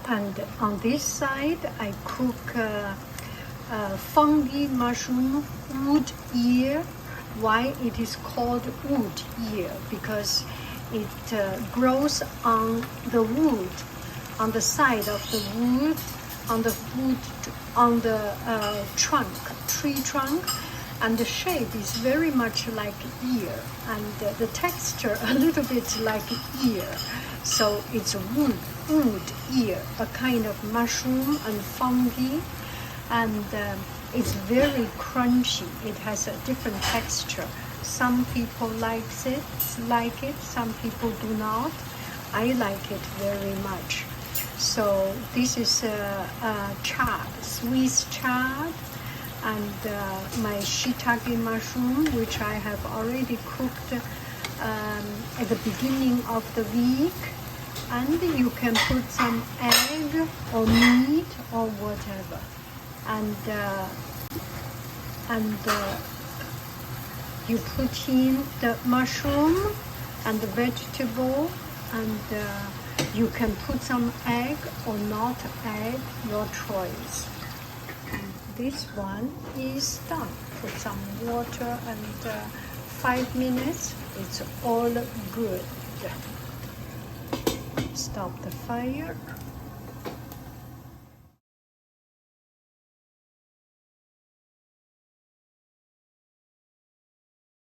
And on this side, I cook fungi mushroom wood ear. Why it is called wood ear? Because it grows on the wood, on the side of the wood, on the trunk, tree trunk, and the shape is very much like ear, and the texture a little bit like ear. So it's a wood ear, a kind of mushroom and fungi, and it's very crunchy. It has a different texture. Some people like it, some people do not. I like it very much. So this is chard, Swiss chard, and my shiitake mushroom, which I have already cooked at the beginning of the week. And you can put some egg or meat or whatever. And you put in the mushroom and the vegetable, and you can put some egg or not egg, your choice. And this one is done. Put some water and 5 minutes, it's all good. Stop the fire.